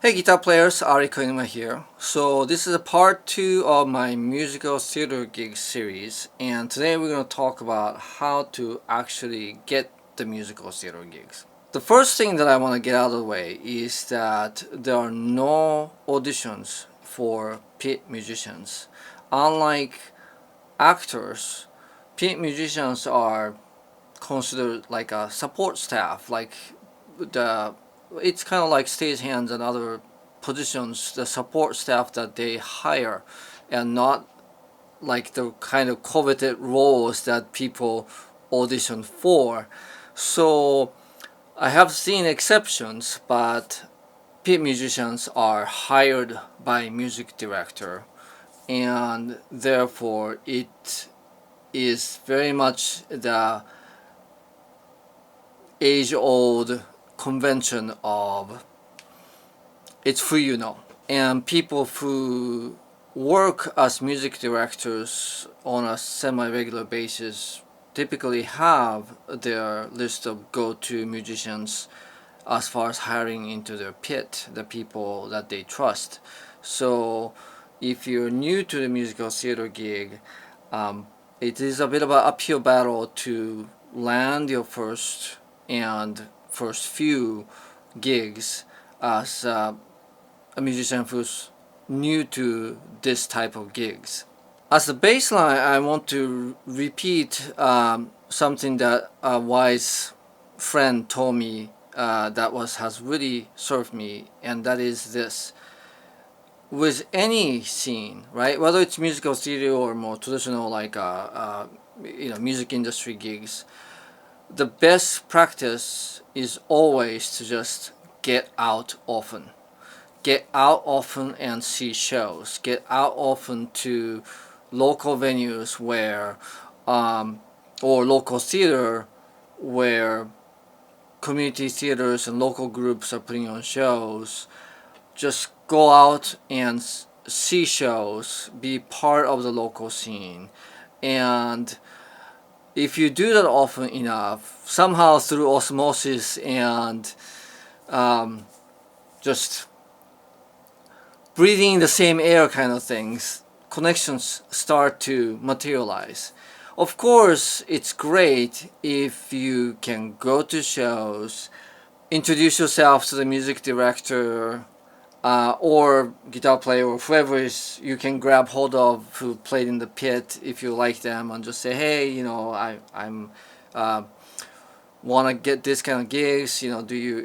Hey guitar players, Ari Koinuma here. So this is a part 2 of my musical theater gig series, and today we're going to talk about how to actually get the musical theater gigs. The first thing that I want to get out of the way is that there are no auditions for pit musicians. Unlike actors, pit musicians are considered like a support staff, like the it's kind of like stagehands and other positions, the support staff that they hire, and not like the kind of coveted roles that people audition for. So I have seen exceptions, but pit musicians are hired by music director, and therefore it is very much the age-old convention of it's who you know. And people who work as music directors on a semi-regular basis typically have their list of go-to musicians as far as hiring into their pit, the people that they trust. So if you're new to the musical theater gig, it is a bit of an uphill battle to land your first few gigs as a musician who's new to this type of gigs. As a baseline, I want to repeat something that a wise friend told me that has really served me, and that is this: with any scene, right? Whether it's musical theater or more traditional like music industry gigs, the best practice is always to just get out often. Get out often and see shows. Get out often to local venues where, or local theater where community theaters and local groups are putting on shows. Just go out and see shows, be part of the local scene, and if you do that often enough, somehow through osmosis and just breathing the same air kind of things, connections start to materialize. Of course, it's great if you can go to shows, introduce yourself to the music director, or guitar player, or whoever is you can grab hold of who played in the pit if you like them, and just say, hey, I'm want to get this kind of gigs, do you,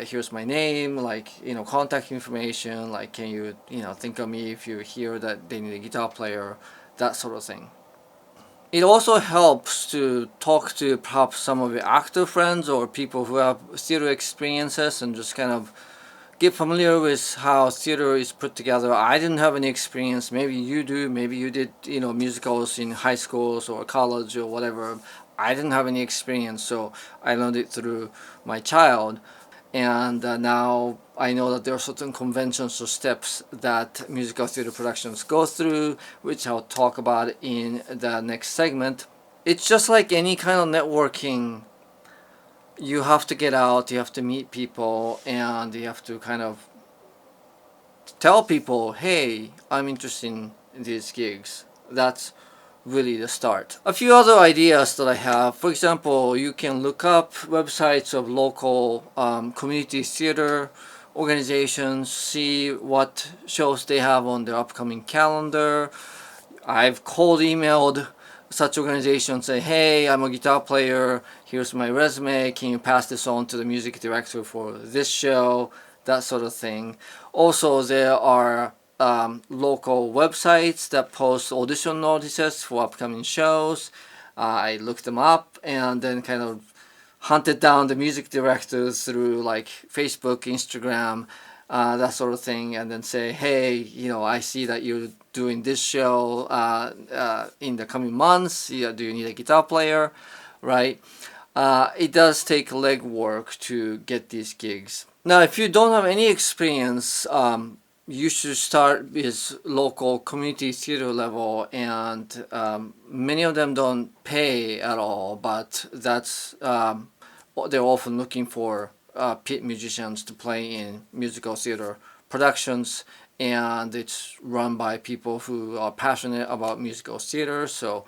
here's my name, like, contact information, like, can you, think of me if you hear that they need a guitar player, that sort of thing. It also helps to talk to perhaps some of your actor friends or people who have theater experiences and just kind of get familiar with how theater is put together. I didn't have any experience. Maybe you do. Maybe you did, musicals in high schools or college or whatever. I didn't have any experience, so I learned it through my child. And now I know that there are certain conventions or steps that musical theater productions go through, which I'll talk about in the next segment. It's just like any kind of networking. You have to get out, you have to meet people, and you have to kind of tell people, hey, I'm interested in these gigs. That's really the start. A few other ideas that I have: for example, you can look up websites of local community theater organizations, see what shows they have on their upcoming calendar. I've cold emailed such organizations, say, hey, I'm a guitar player, here's my resume, can you pass this on to the music director for this show, that sort of thing. Also, there are local websites that post audition notices for upcoming shows. I looked them up and then kind of hunted down the music directors through like Facebook, Instagram, that sort of thing, and then say, hey, I see that you're doing this show in the coming months. Do you need a guitar player, right? It does take legwork to get these gigs. Now, if you don't have any experience, you should start with local community theater level, and many of them don't pay at all, but that's they're often looking for pit musicians to play in musical theater productions, and it's run by people who are passionate about musical theater. So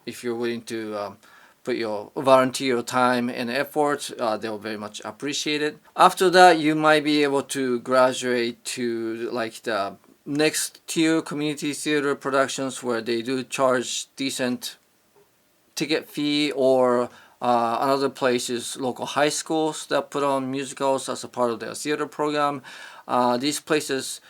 if you're willing to put your volunteer time and effort, they'll very much appreciate it. After that, you might be able to graduate to like the next tier community theater productions, where they do charge decent ticket fee, or another place is local high schools that put on musicals as a part of their theater program. These places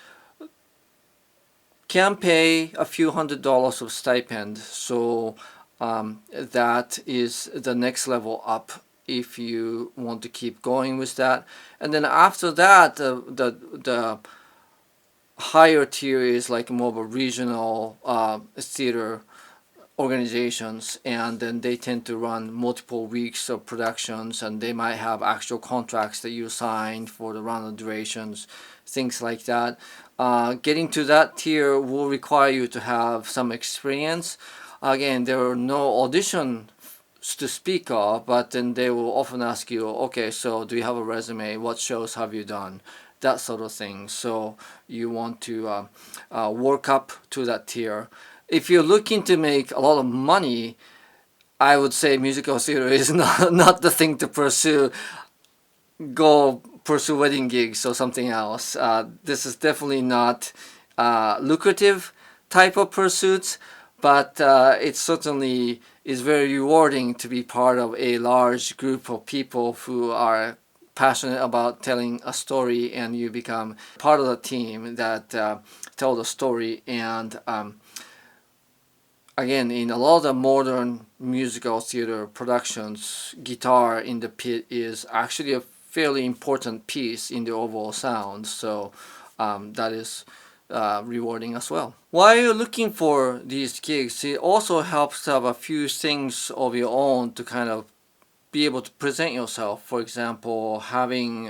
can pay a few $100s of stipend, so that is the next level up if you want to keep going with that. And then after that, the higher tier is like more of a regional theater organizations, and then they tend to run multiple weeks of productions, and they might have actual contracts that you signed for the run of durations, things like that. Getting to that tier will require you to have some experience. Again, there are no auditions to speak of, but then they will often ask you, okay, so do you have a resume? What shows have you done? That sort of thing. So you want to work up to that tier. If you're looking to make a lot of money, I would say musical theater is not the thing to pursue. Go pursue wedding gigs or something else. This is definitely not lucrative type of pursuits, but it certainly is very rewarding to be part of a large group of people who are passionate about telling a story, and you become part of the team that tell the story. And again, in a lot of the modern musical theater productions, guitar in the pit is actually a fairly important piece in the overall sound. So that is rewarding as well. While you're looking for these gigs, it also helps to have a few things of your own to kind of be able to present yourself. For example, having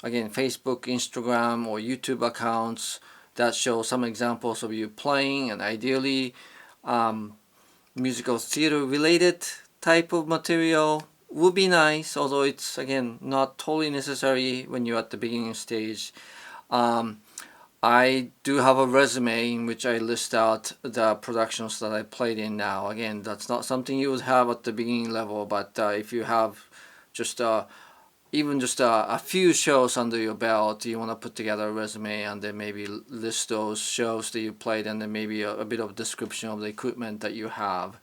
again, Facebook, Instagram, or YouTube accounts that show some examples of you playing, and ideally musical theater related type of material would be nice, although it's again not totally necessary when you're at the beginning stage. I do have a resume in which I list out the productions that I played in now. Again, that's not something you would have at the beginning level, but if you have just even just a few shows under your belt, you want to put together a resume and then maybe list those shows that you played, and then maybe a bit of description of the equipment that you have.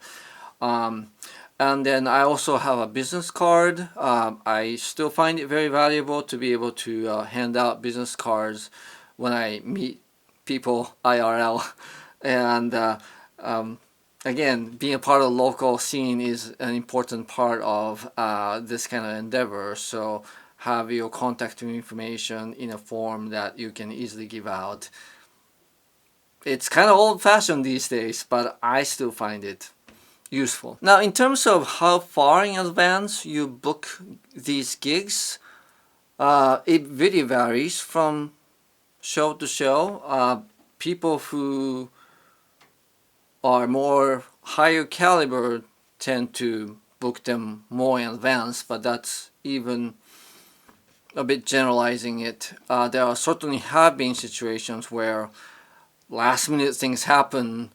And then I also have a business card. I still find it very valuable to be able to hand out business cards when I meet people IRL. And again, being a part of the local scene is an important part of this kind of endeavor. So have your contact information in a form that you can easily give out. It's kind of old-fashioned these days, but I still find it useful. Now, in terms of how far in advance you book these gigs, it really varies from show to show. People who are more higher caliber tend to book them more in advance, but that's even a bit generalizing it. There are certainly have been situations where last minute things happen,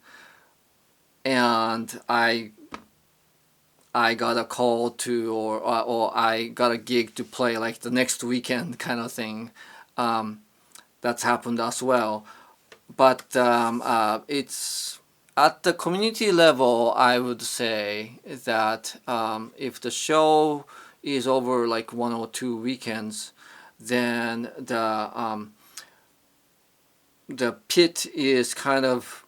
and I got a call to, or I got a gig to play like the next weekend kind of thing. That's happened as well. But it's at the community level, I would say that if the show is over like 1 or 2 weekends, then the pit is kind of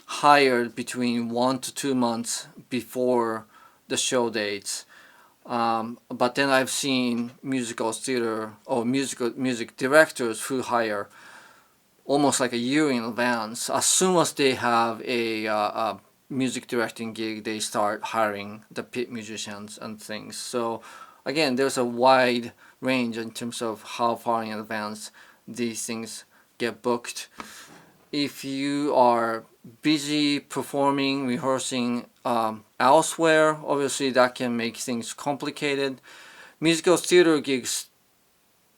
hired between 1 to 2 months before the show dates. But then I've seen musical theater or music directors who hire almost like a year in advance. As soon as they have a music directing gig, they start hiring the pit musicians and things. So again, there's a wide range in terms of how far in advance these things get booked. If you are busy performing, rehearsing elsewhere, obviously that can make things complicated. musical theater gigs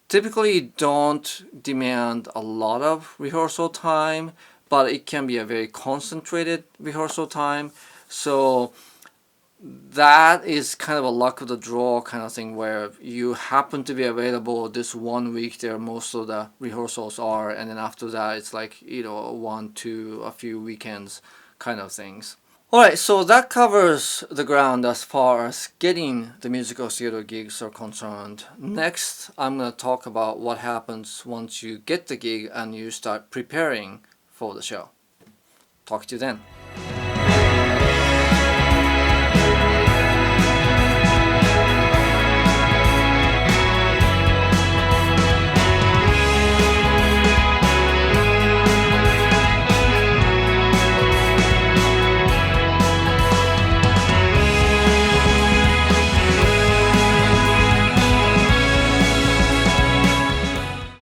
typically don't demand a lot of rehearsal time, but it can be a very concentrated rehearsal time. So that is kind of a luck of the draw kind of thing, where you happen to be available this one week there most of the rehearsals are, and then after that it's like, you know, one to a few weekends kind of things. Alright, so that covers the ground as far as getting the musical theater gigs are concerned. Next, I'm going to talk about what happens once you get the gig and you start preparing for the show. Talk to you then.